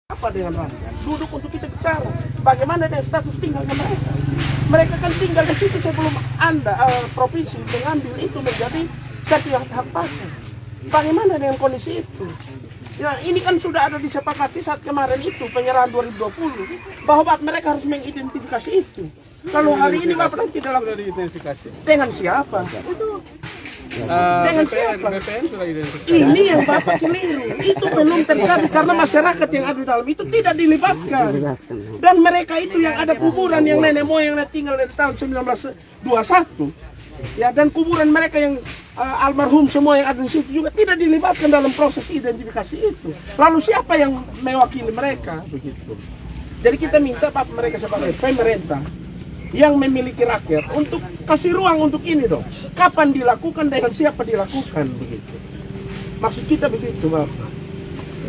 apa dengan rakyat? Duduk untuk kita bicara. Bagaimana dengan status tinggalnya mereka? Mereka kan tinggal di situ sebelum Anda, provinsi, mengambil itu menjadi satu yang hak pakai. Bagaimana dengan kondisi itu? Ya, ini kan sudah ada disepakati saat kemarin itu, penyerahan 2020, bahwa mereka harus mengidentifikasi itu. Kalau hari ini Bapak tidak lakukan identifikasi. dengan siapa? Itu dengan siapa? BPN sudah identifikasi. Ini yang Bapak keliru. Itu belum terjadi karena masyarakat yang ada di dalam itu tidak dilibatkan. Dan mereka itu yang ada kuburan yang nenek moyang yang tinggal dari tahun 1921. Ya, dan kuburan mereka yang almarhum semua yang ada di situ juga tidak dilibatkan dalam proses identifikasi itu. Lalu siapa yang mewakili mereka begitu? Jadi kita minta Bapak mereka sebagai pemerintah yang memiliki rakyat untuk kasih ruang untuk ini dong. Kapan dilakukan, dengan siapa dilakukan begitu. Maksud kita begitu Bapak.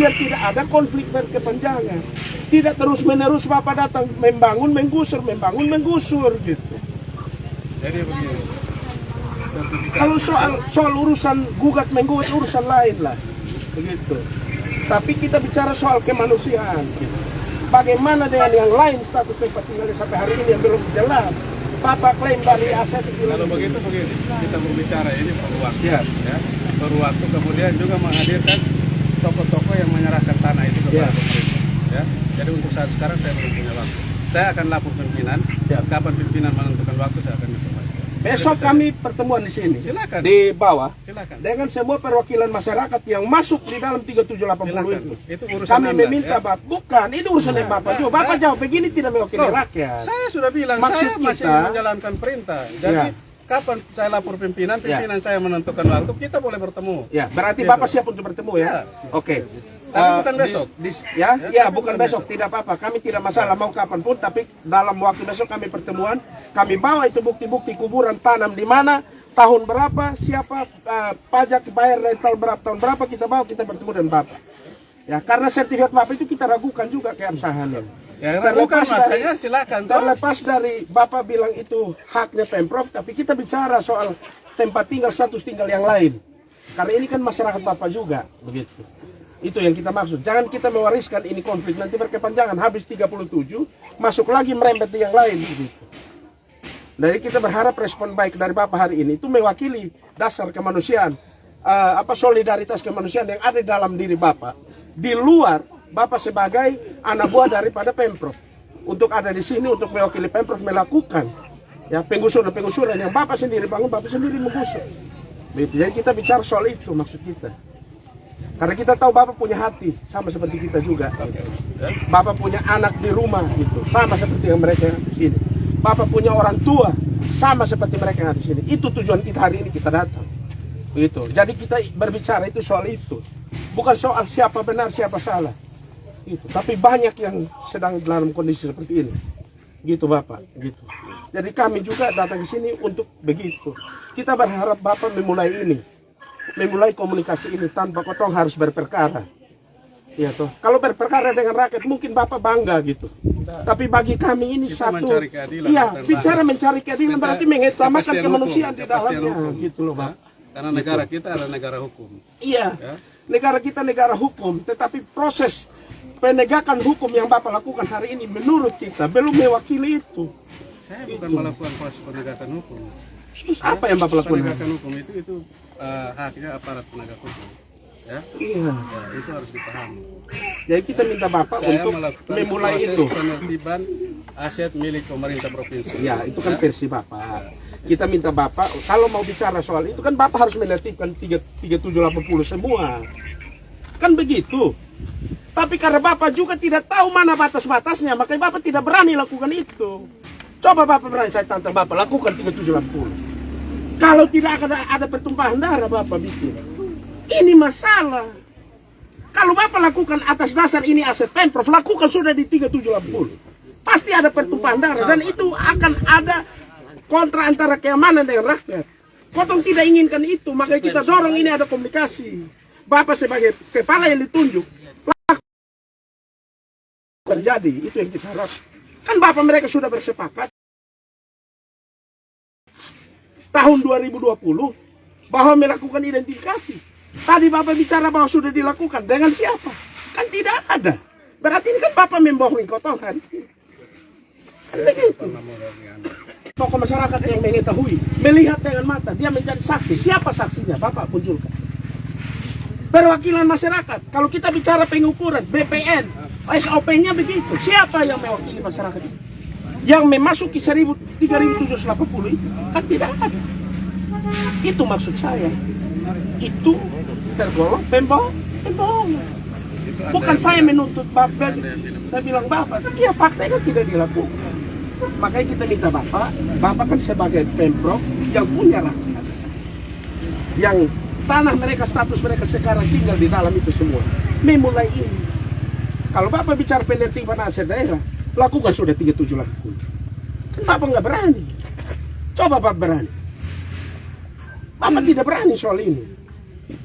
Biar tidak ada konflik berkepanjangan. Tidak terus-menerus Bapak datang membangun, menggusur, membangun, menggusur gitu. Jadi begini. Kalau soal urusan gugat menggugat urusan lain lah, begitu. Tapi kita bicara soal kemanusiaan. Gitu. Bagaimana dengan yang lain status tempat tinggalnya sampai hari ini yang belum jelas? Bapak klaim dari aset itu. Kalau begitu begini, kita berbicara ini perlu waktu, ya. Perlu waktu, kemudian juga menghadirkan tokoh-tokoh yang menyerahkan tanah itu kepada pemerintah. Ya. Jadi untuk saat sekarang saya belum punya waktu. Saya akan lapor pimpinan. Kapan pimpinan menentukan waktu saya akan informasikan. Besok kami pertemuan di sini. Silakan. Di bawah. Silakan. Dengan semua perwakilan masyarakat yang masuk di dalam 3780 Silakan. itu. Urusan Kami Anda, meminta ya? Bapak, bukan, itu urusan Bapak juga. Bapak jawab begini tidak mewakili rakyat. Saya sudah bilang, Maksud saya masih kita- menjalankan perintah. Jadi kapan saya lapor pimpinan saya menentukan waktu, kita boleh bertemu. Ya, berarti Gitu. Bapak siap untuk bertemu ya? Oke. Tapi bukan besok. Ya, bukan besok, tidak apa-apa. Kami tidak masalah mau kapanpun, tapi dalam waktu besok kami pertemuan, kami bawa itu bukti-bukti kuburan tanam di mana, tahun berapa, siapa, pajak dibayar dari tahun berapa kita bawa, kita bertemu dengan Bapak. Ya, karena sertifikat Bapak itu kita ragukan juga keabsahannya. Ya, bukan makanya silakan. Terlepas dari Bapak bilang itu haknya Pemprov, tapi kita bicara soal tempat tinggal, status tinggal yang lain. Karena ini kan masyarakat Bapak juga, begitu. Itu yang kita maksud. Jangan kita mewariskan ini konflik nanti berkepanjangan, habis 37, masuk lagi merembet yang lain, begitu. Jadi kita berharap respon baik dari Bapak hari ini itu mewakili dasar kemanusiaan, solidaritas kemanusiaan yang ada di dalam diri Bapak. Di luar Bapak sebagai anak buah daripada Pemprov, untuk ada di sini untuk mewakili Pemprov melakukan ya penggusuran yang Bapak sendiri bangun, Bapak sendiri menggusur. Jadi kita bicara soal itu maksud kita. Karena kita tahu Bapak punya hati sama seperti kita juga. Bapak punya anak di rumah gitu, sama seperti yang mereka yang di sini. Bapak punya orang tua sama seperti mereka yang ada di sini. Itu tujuan kita hari ini kita datang. Begitu. Jadi kita berbicara itu soal itu. Bukan soal siapa benar, siapa salah. Gitu. Tapi banyak yang sedang dalam kondisi seperti ini. Gitu Bapak, gitu. Jadi kami juga datang ke sini untuk begitu. Kita berharap Bapak memulai ini. Memulai komunikasi ini tanpa kotong harus berperkara. Ya toh. Kalau berperkara dengan rakyat mungkin Bapak bangga gitu. Tapi bagi kami ini kita satu. mencari keadilan, Iya, bicara mencari keadilan berarti mengutamakan kemanusiaan di dalamnya gitu loh, Pak. Karena negara kita adalah negara hukum. Iya. Negara kita negara hukum, tetapi proses penegakan hukum yang Bapak lakukan hari ini menurut kita belum mewakili itu. Saya bukan melakukan proses penegakan hukum. Terus apa yang Bapak lakukan? Penegakan hukum itu haknya aparat penegak hukum. Ya? Iya. Ya, itu harus dipahami. Jadi kita minta Bapak Saya untuk melakukan memulai proses itu. penertiban aset milik pemerintah provinsi. Ya, itu kan versi Bapak. Kita minta Bapak, kalau mau bicara soal itu kan Bapak harus menertibkan 3780 semua. Kan begitu. Tapi karena Bapak juga tidak tahu mana batas-batasnya, makanya Bapak tidak berani lakukan itu. Coba Bapak berani, saya tantang Bapak, lakukan 3780. Kalau tidak ada pertumpahan darah Bapak bikin. Ini masalah. Kalau Bapak lakukan atas dasar ini aset Pemprov, lakukan sudah di 3780. Pasti ada pertumpahan darah dan itu akan ada kontra antara keamanan dengan rakyat. Kotong tidak inginkan itu, makanya kita dorong ini ada komunikasi. Bapak sebagai kepala yang ditunjuk, terjadi, itu yang kita harap. Kan Bapak mereka sudah bersepakat tahun 2020 bahwa melakukan identifikasi. Tadi Bapak bicara bahwa sudah dilakukan, dengan siapa? Kan tidak ada. Berarti ini kan Bapak membohongi kotongan. Begitu. Tokoh masyarakat yang mengetahui, melihat dengan mata, dia menjadi saksi. Siapa saksinya? Bapak munculkan. Perwakilan masyarakat. Kalau kita bicara pengukuran, BPN, SOP-nya begitu. Siapa yang mewakili masyarakat itu? Yang memasuki 3.780 itu kan tidak ada. Itu maksud saya. Itu tergolong pembohong. Bukan saya menuntut Bapak. Saya bilang Bapak, tapi ya faktanya kan tidak dilakukan. Makanya kita minta Bapak kan sebagai Pemprov yang punya rakyat, yang tanah mereka, status mereka sekarang tinggal di dalam itu semua. Memulai ini. Kalau Bapak bicara penertiban aset daerah, lakukan sudah 37 lakukan. Kan Bapak nggak berani. Coba Bapak berani. Bapak tidak berani soal ini.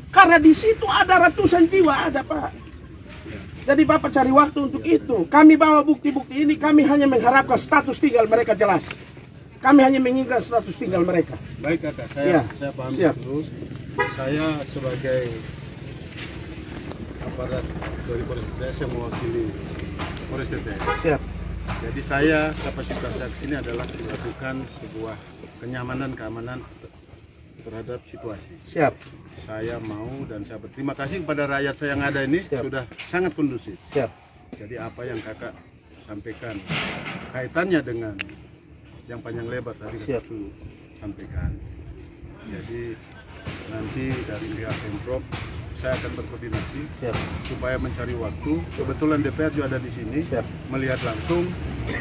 Karena di situ ada ratusan jiwa, ada Pak. Jadi Bapak cari waktu untuk itu. Kami bawa bukti-bukti ini, kami hanya mengharapkan status tinggal mereka jelas. Kami hanya menginginkan status tinggal mereka. Baik kakak, Ya. saya paham Siap. dulu. Saya sebagai aparat dari Polres TTS saya mewakili Polres TTS. Siap. Jadi saya kapasitas saya di sini adalah melakukan sebuah kenyamanan keamanan terhadap situasi. Siap. Saya mau dan saya berterima kasih kepada rakyat saya yang ada ini. Siap. Sudah sangat kondusif. Siap. Jadi apa yang kakak sampaikan kaitannya dengan yang panjang lebar tadi Siap. kakak sudah sampaikan. Jadi nanti dari pihak Pemprov saya akan berkoordinasi Siap. supaya mencari waktu. Kebetulan DPR juga ada di sini, Siap. melihat langsung.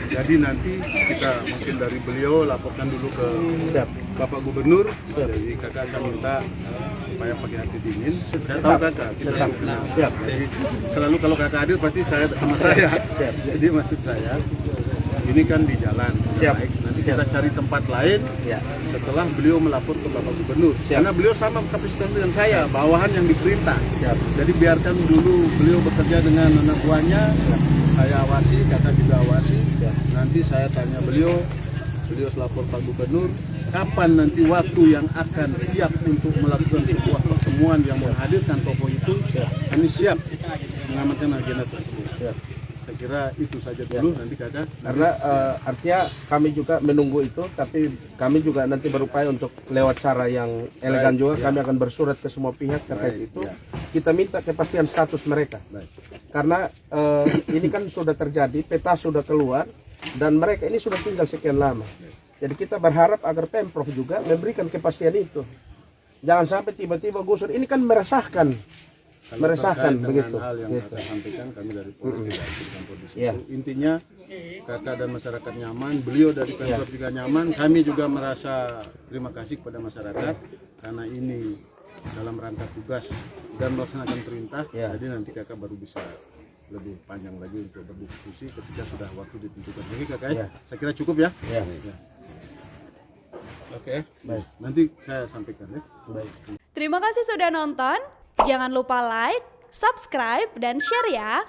Jadi nanti kita mungkin dari beliau laporkan dulu ke Siap. Bapak Gubernur. Siap. Jadi kakak saya minta supaya pakai hati dingin. Saya tahu kakak, kita Siap. kenal. Siap. Jadi selalu kalau kakak hadir pasti saya sama saya. Siap. Jadi maksud saya ini kan di jalan. Siap. Baik. Nanti Siap. kita cari tempat lain. Ya. Setelah beliau melapor ke Bapak Gubernur, Siap. karena beliau sama kapasitas dengan saya, bawahan yang diperintah. Siap. Jadi biarkan dulu beliau bekerja dengan anak buahnya, saya awasi, kakak juga awasi. Siap. Nanti saya tanya beliau selapor Pak Gubernur, kapan nanti waktu yang akan siap untuk melakukan sebuah pertemuan yang menghadirkan tokoh itu, kami siap mengamankan agenda tersebut. Siap. Saya kira itu saja dulu, nanti kakak. Karena artinya kami juga menunggu itu, tapi kami juga nanti berupaya untuk lewat cara yang elegan Baik, juga. ya. Kami akan bersurat ke semua pihak terkait Baik, itu. ya. Kita minta kepastian status mereka. Baik. Karena ini kan sudah terjadi, peta sudah keluar, dan mereka ini sudah tinggal sekian lama. Jadi kita berharap agar Pemprov juga memberikan kepastian itu. Jangan sampai tiba-tiba gusur. Ini kan meresahkan. Kalau Meresahkan terkait begitu. dengan hal yang Gitu. kakak sampaikan, kami dari Polres tidak ikut campur di situ. Iya. Intinya kakak dan masyarakat nyaman, beliau dari Pemprov juga nyaman. Kami juga merasa terima kasih kepada masyarakat karena ini dalam rangka tugas dan melaksanakan perintah. Iya. Jadi nanti kakak baru bisa lebih panjang lagi untuk berdiskusi ketika sudah waktu ditentukan. Jadi kakak, Iya. saya kira cukup ya. Ya. Ya. Oke, Baik. nanti saya sampaikan ya. Baik. Terima kasih sudah nonton. Jangan lupa like, subscribe, dan share ya.